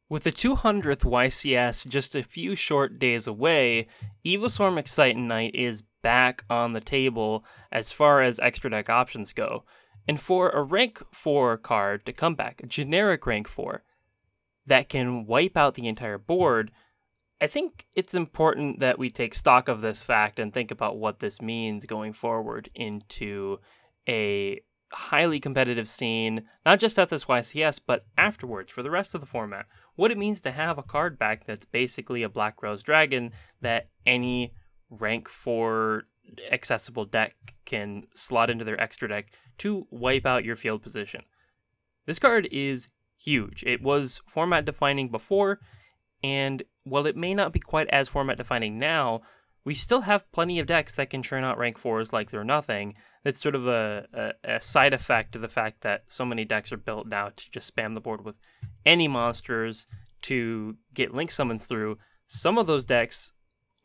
With the 200th YCS just a few short days away, Evilswarm Exciton Knight is back on the table as far as extra deck options go. And for a rank 4 card to come back, a generic rank 4, that can wipe out the entire board, I think it's important that we take stock of this fact and think about what this means going forward into a highly competitive scene, not just at this YCS, but afterwards for the rest of the format. What it means to have a card back that's basically a Black Rose Dragon that any rank 4 accessible deck can slot into their extra deck to wipe out your field position. This card is huge. It was format defining before, and while it may not be quite as format defining now, we still have plenty of decks that can churn out rank 4s like they're nothing. That's sort of a side effect of the fact that so many decks are built now to just spam the board with any monsters to get link summons through. Some of those decks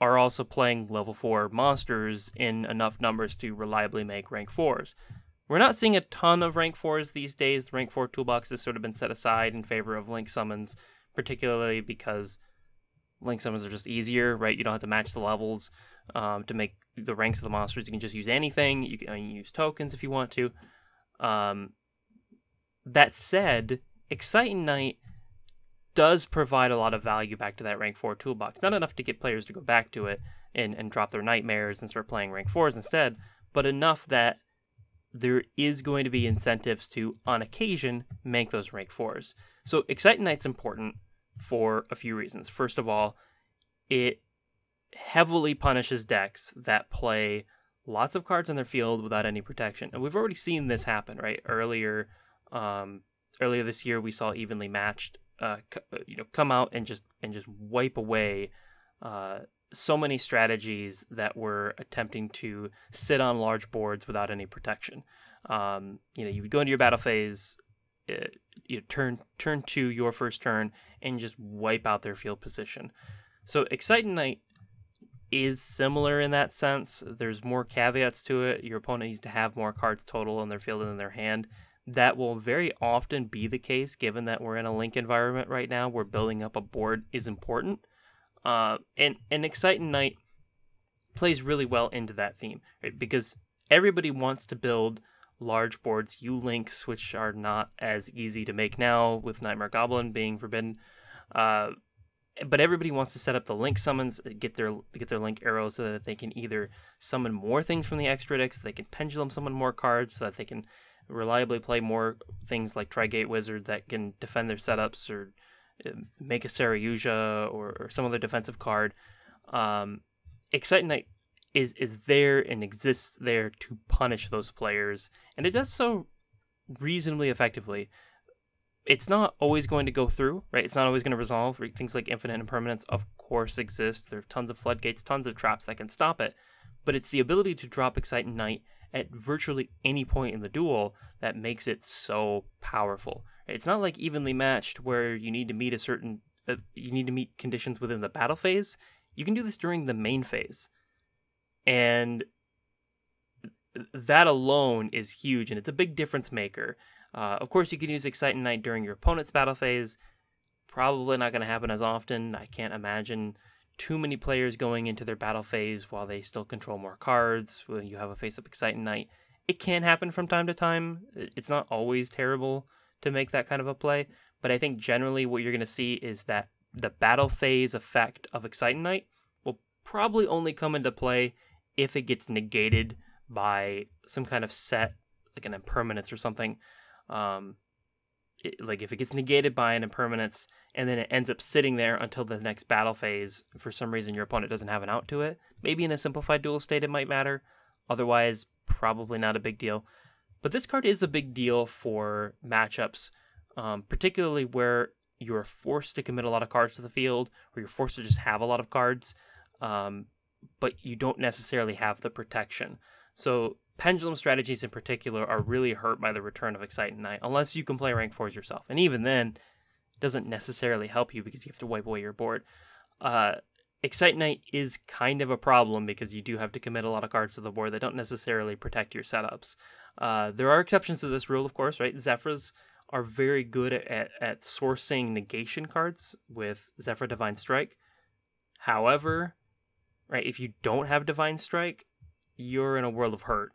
are also playing level 4 monsters in enough numbers to reliably make rank 4s. We're not seeing a ton of rank 4s these days. The rank 4 toolbox has sort of been set aside in favor of link summons, particularly because link summons are just easier, right? You don't have to match the levels to make the ranks of the monsters. You can just use anything. You can use tokens if you want to. That said, Exciton Knight does provide a lot of value back to that rank 4 toolbox. Not enough to get players to go back to it and drop their nightmares and start playing rank 4s instead, but enough that there is going to be incentives to, on occasion, make those rank 4s. So Exciton Knight's important for a few reasons. First of all, it heavily punishes decks that play lots of cards on their field without any protection. And we've already seen this happen, right? Earlier this year, we saw Evenly Matched come out and just wipe away so many strategies that were attempting to sit on large boards without any protection. You would go into your battle phase, turn 2, your first turn, and just wipe out their field position. So Exciton Knight is similar in that sense. There's more caveats to it. Your opponent needs to have more cards total in their field than in their hand. That will very often be the case, given that we're in a link environment right now where building up a board is important. And Exciton Knight plays really well into that theme, right? Because everybody wants to build large boards, U-links, which are not as easy to make now with Nightmare Goblin being forbidden. But everybody wants to set up the link summons, get their link arrows so that they can either summon more things from the extra deck, so they can pendulum summon more cards, so that they can reliably play more things like Trigate Wizard that can defend their setups, or make a Saryuja or some other defensive card. Exciton Knight is there and exists there to punish those players, and it does so reasonably effectively. It's not always going to go through, right? It's not always going to resolve. Things like infinite impermanence, of course, exist. There are tons of floodgates, tons of traps that can stop it, but it's the ability to drop Exciton Knight at virtually any point in the duel that makes it so powerful. It's not like Evenly Matched where you need to meet conditions within the battle phase. You can do this during the main phase. And that alone is huge, and it's a big difference maker. Of course, you can use Exciton Knight during your opponent's battle phase. Probably not going to happen as often. I can't imagine too many players going into their battle phase while they still control more cards when you have a face-up Exciton Knight. It can happen from time to time. It's not always terrible to make that kind of a play, but I think generally what you're going to see is that the battle phase effect of Exciton Knight will probably only come into play if it gets negated by some kind of set, like an impermanence or something. Like if it gets negated by an impermanence and then it ends up sitting there until the next battle phase, for some reason your opponent doesn't have an out to it. Maybe in a simplified duel state it might matter. Otherwise, probably not a big deal. But this card is a big deal for matchups, particularly where you're forced to commit a lot of cards to the field, or you're forced to just have a lot of cards, but you don't necessarily have the protection. So pendulum strategies in particular are really hurt by the return of Exciton Knight, unless you can play rank 4s yourself. And even then, it doesn't necessarily help you because you have to wipe away your board. Exciton Knight is kind of a problem because you do have to commit a lot of cards to the board that don't necessarily protect your setups. There are exceptions to this rule, of course, right? Zephyrs are very good at sourcing negation cards with Zephyr Divine Strike. However, right, if you don't have Divine Strike, you're in a world of hurt,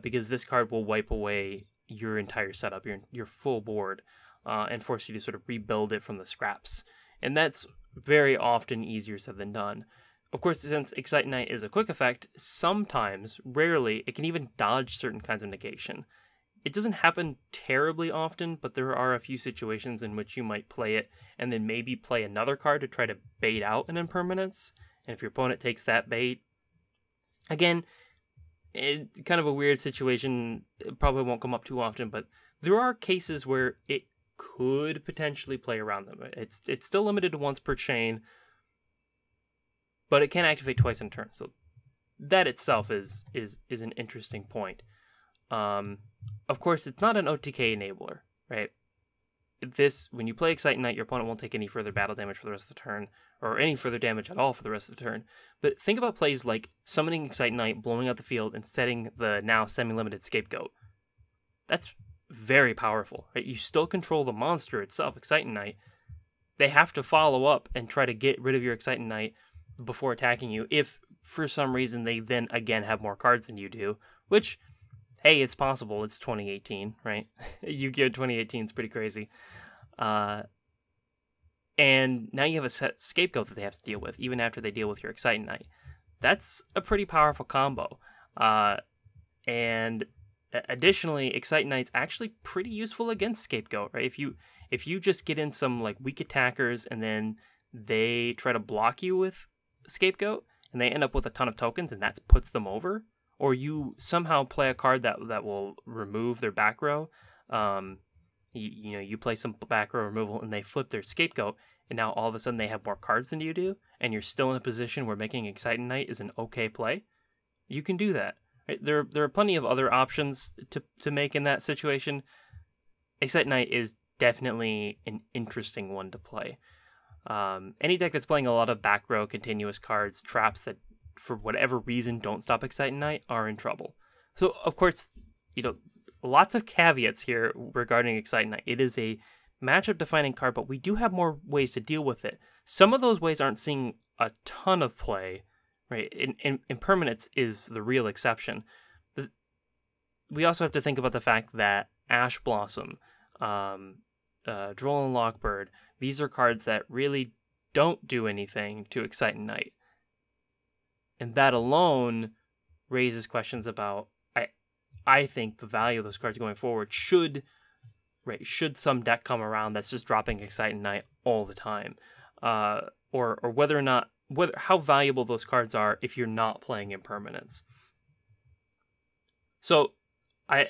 because this card will wipe away your entire setup, your full board, and force you to sort of rebuild it from the scraps. And that's very often easier said than done. Of course, since Exciton Knight is a quick effect, sometimes, rarely, it can even dodge certain kinds of negation. It doesn't happen terribly often, but there are a few situations in which you might play it and then maybe play another card to try to bait out an impermanence. And if your opponent takes that bait, again, kind of a weird situation. It probably won't come up too often, but there are cases where it could potentially play around them. It's still limited to once per chain, but it can activate twice in turn. So that itself is an interesting point. Of course, it's not an OTK enabler, right? When you play Exciton Knight, your opponent won't take any further battle damage for the rest of the turn, or any further damage at all for the rest of the turn. But think about plays like summoning Exciton Knight, blowing out the field, and setting the now semi-limited Scapegoat. That's very powerful, right? You still control the monster itself, Exciton Knight. They have to follow up and try to get rid of your Exciton Knight before attacking you, if for some reason they then again have more cards than you do, which, hey, it's possible. It's 2018, right? Yu-Gi-Oh! 2018 is pretty crazy. And now you have a set Scapegoat that they have to deal with, even after they deal with your Exciton Knight. That's a pretty powerful combo. And additionally, Exciton Knight's actually pretty useful against Scapegoat, right? If you just get in some like weak attackers and then they try to block you with Scapegoat and they end up with a ton of tokens and that puts them over, or you somehow play a card that will remove their back row, you play some back row removal and they flip their Scapegoat, and now all of a sudden they have more cards than you do, and you're still in a position where making Exciton Knight is an okay play, you can do that. Right? There are plenty of other options to make in that situation. Exciton Knight is definitely an interesting one to play. Any deck that's playing a lot of back row continuous cards, traps that for whatever reason don't stop Exciton Knight, are in trouble. So of course, lots of caveats here regarding Exciton Knight. It is a matchup defining card, but we do have more ways to deal with it. Some of those ways aren't seeing a ton of play, right? Impermanence is the real exception. But we also have to think about the fact that Ash Blossom, Droll and Lockbird, these are cards that really don't do anything to Exciton Knight. And that alone raises questions about, I think, the value of those cards going forward. Should some deck come around that's just dropping Exciton Knight all the time, or whether or not how valuable those cards are if you're not playing Impermanence. So I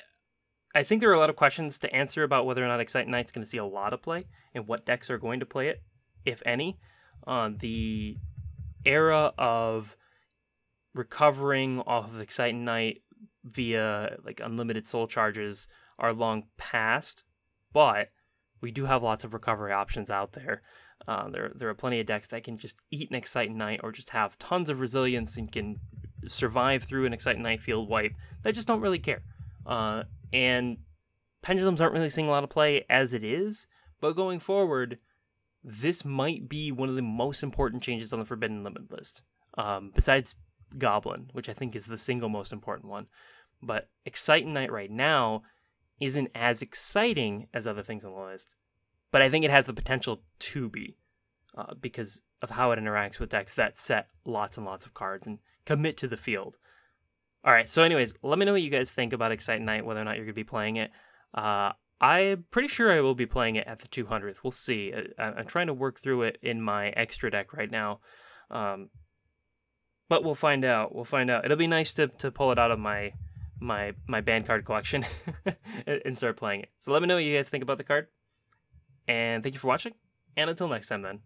think there are a lot of questions to answer about whether or not Exciton Knight's going to see a lot of play and what decks are going to play it, if any. The era of recovering off of Exciton Knight via like unlimited soul charges are long past, but we do have lots of recovery options out there. There are plenty of decks that can just eat an Exciton Knight or just have tons of resilience and can survive through an Exciton Knight field wipe that just don't really care. And pendulums aren't really seeing a lot of play as it is, but going forward, this might be one of the most important changes on the Forbidden Limit list, besides Goblin, which I think is the single most important one. But Exciton Knight right now isn't as exciting as other things on the list, but I think it has the potential to be, because of how it interacts with decks that set lots and lots of cards and commit to the field. All right, so anyways, let me know what you guys think about Exciton Knight, whether or not you're going to be playing it. I'm pretty sure I will be playing it at the 200th. We'll see. I'm trying to work through it in my extra deck right now. But we'll find out. It'll be nice to pull it out of my banned card collection and start playing it. So let me know what you guys think about the card. And thank you for watching. And until next time then.